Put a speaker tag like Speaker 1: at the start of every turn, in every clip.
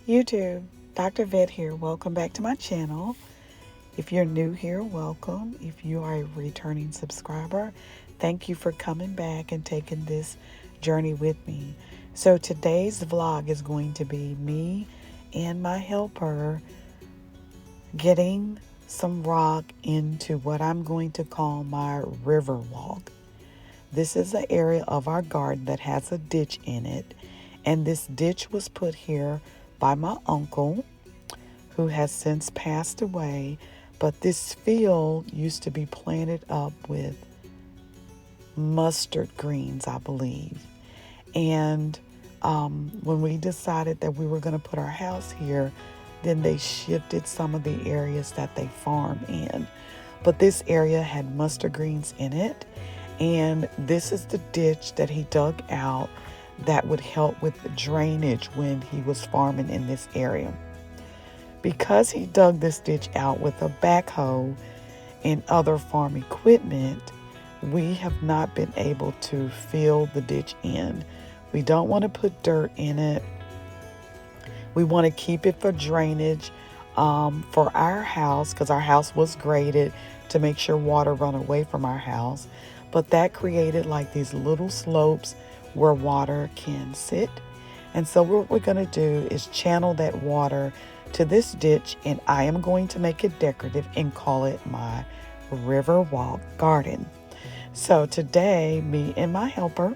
Speaker 1: YouTube, Dr. Vet here. Welcome back to my channel. If you're new here, welcome. If you are a returning subscriber, thank you for coming back and taking this journey with me. So today's vlog is going to be me and my helper getting some rock into what I'm going to call my river walk. This is an area of our garden that has a ditch in it, and this ditch was put here by my uncle, who has since passed away. But this field used to be planted up with mustard greens, I believe. And when we decided that we were going to put our house here, then they shifted some of the areas that they farm in. But this area had mustard greens in it. And this is the ditch that he dug out that would help with the drainage when he was farming in this area. Because he dug this ditch out with a backhoe and other farm equipment, we have not been able to fill the ditch in. We don't want to put dirt in it. We want to keep it for drainage for our house, because our house was graded to make sure water run away from our house. But that created like these little slopes where water can sit. And so what we're going to do is channel that water to this ditch, and I am going to make it decorative and call it my river walk garden. So today, me and my helper,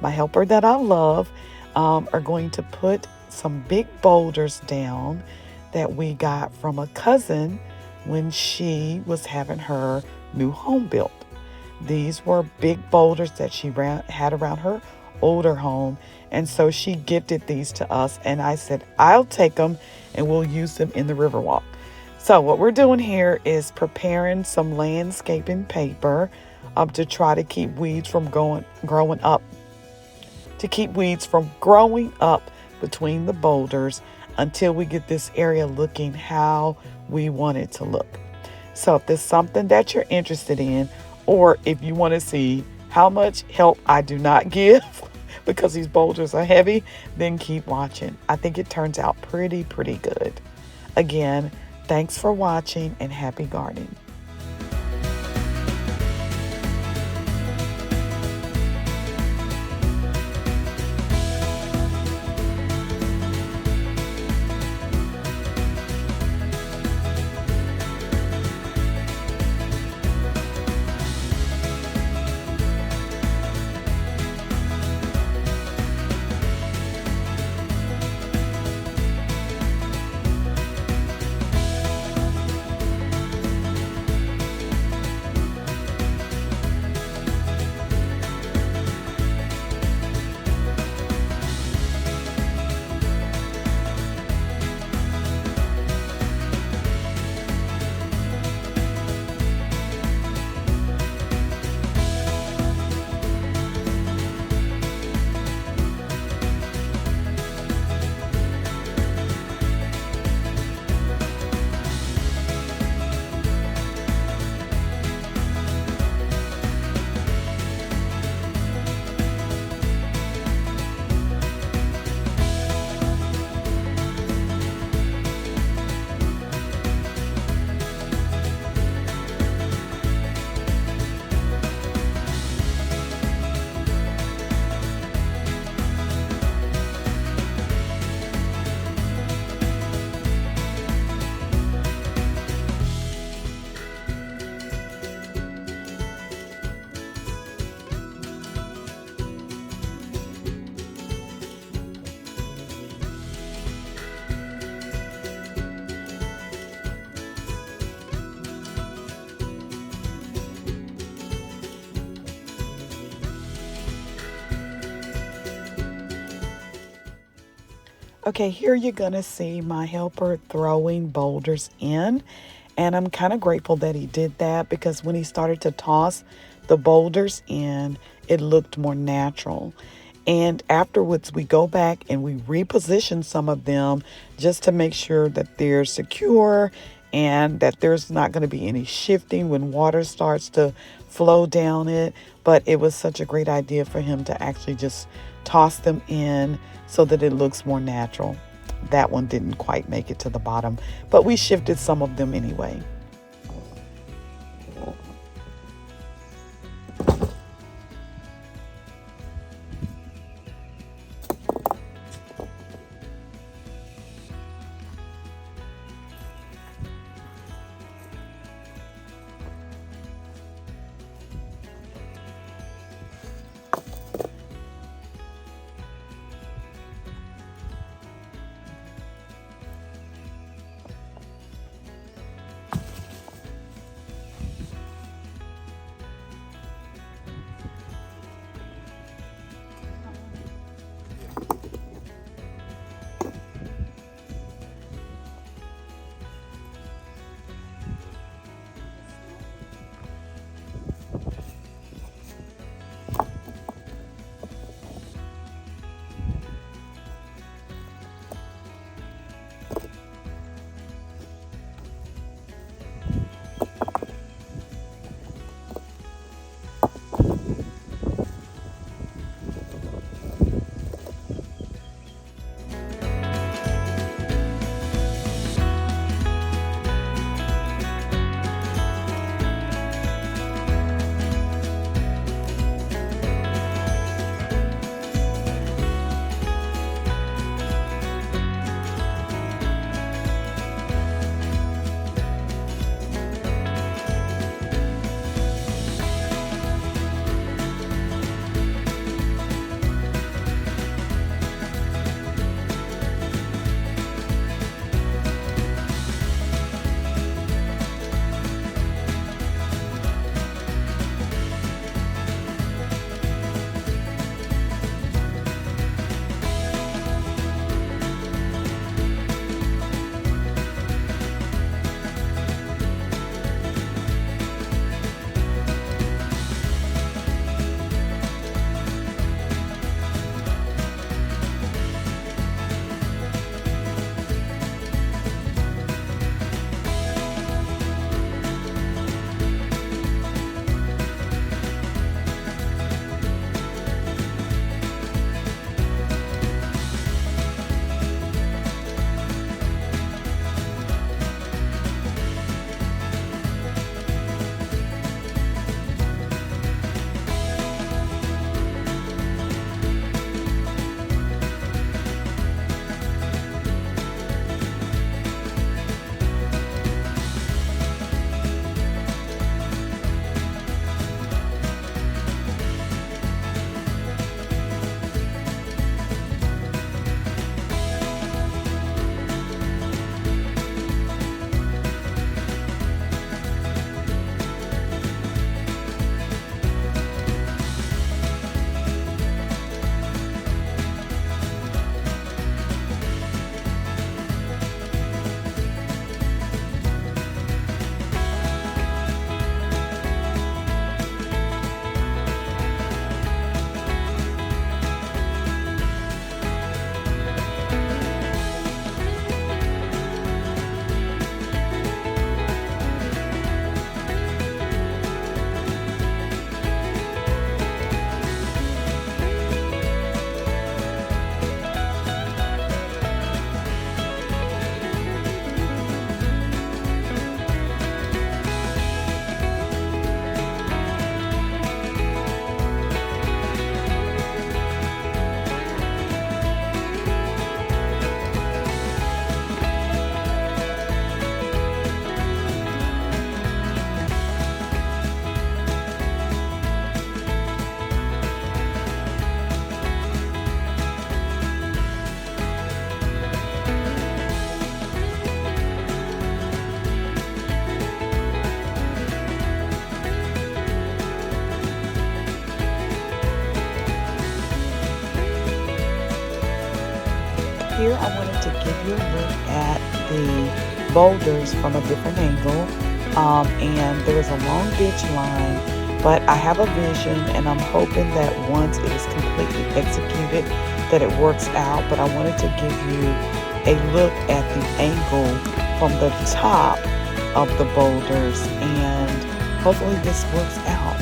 Speaker 1: my helper that I love, are going to put some big boulders down that we got from a cousin when she was having her new home built. These were big boulders that she had around her older home, and so she gifted these to us, and I said I'll take them and we'll use them in the Riverwalk. So what we're doing here is preparing some landscaping paper to try to keep weeds from growing up between the boulders until we get this area looking how we want it to look. So if there's something that you're interested in, or if you want to see how much help I do not give because these boulders are heavy, then keep watching. I think it turns out pretty good. Again, thanks for watching and happy gardening. Okay, here you're gonna see my helper throwing boulders in, and I'm kind of grateful that he did that, because when he started to toss the boulders in, it looked more natural. And afterwards, we go back and we reposition some of them just to make sure that they're secure and that there's not going to be any shifting when water starts to flow down it. But it was such a great idea for him to actually just toss them in so that it looks more natural. that one didn't quite make it to the bottom, but we shifted some of them anyway. Here I wanted to give you a look at the boulders from a different angle. And there is a long ditch line, but I have a vision and I'm hoping that once it is completely executed that it works out. But I wanted to give you a look at the angle from the top of the boulders, and hopefully this works out.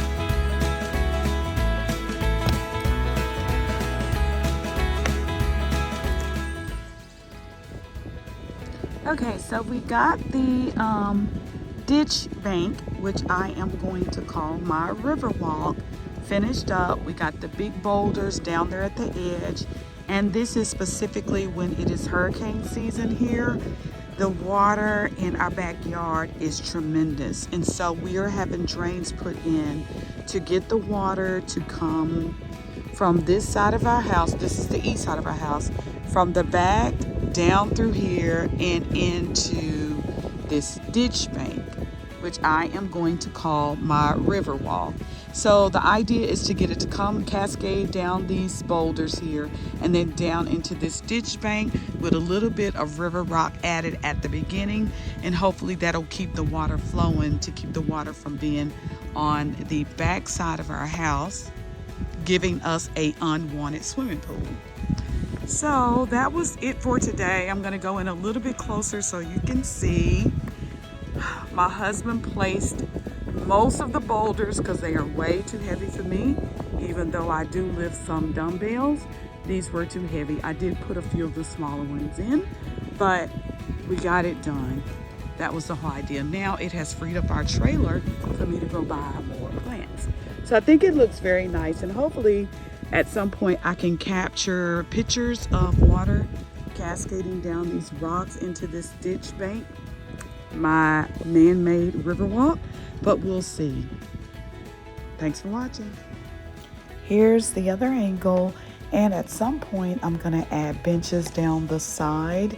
Speaker 1: Okay, so we got the ditch bank, which I am going to call my river walk, finished up. We got the big boulders down there at the edge, and this is specifically when it is hurricane season here. The water in our backyard is tremendous, and so we are having drains put in to get the water to come from this side of our house. This is the east side of our house, from the back down through here and into this ditch bank, which I am going to call my river wall. So the idea is to get it to come cascade down these boulders here and then down into this ditch bank with a little bit of river rock added at the beginning, and hopefully that'll keep the water flowing, to keep the water from being on the back side of our house, giving us a unwanted swimming pool. So that was it for today. I'm gonna go in a little bit closer so you can see. My husband placed most of the boulders because they are way too heavy for me. Even though I do lift some dumbbells, these were too heavy. I did put a few of the smaller ones in, but we got it done. That was the whole idea. Now it has freed up our trailer for me to go buy more plants. So I think it looks very nice, and hopefully at some point I can capture pictures of water cascading down these rocks into this ditch bank, my man-made river walk, but we'll see. Thanks for watching. Here's the other angle, and at some point I'm gonna add benches down the side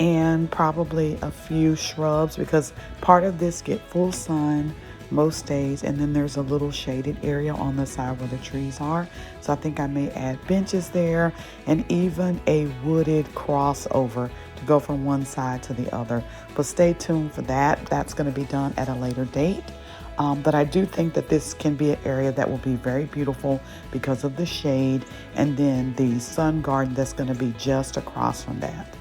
Speaker 1: and probably a few shrubs, because part of this get full sun most days, and then there's a little shaded area on the side where the trees are. So I think I may add benches there, and even a wooded crossover to go from one side to the other. But stay tuned for that. That's going to be done at a later date. But I do think that this can be an area that will be very beautiful because of the shade, and then the sun garden that's going to be just across from that.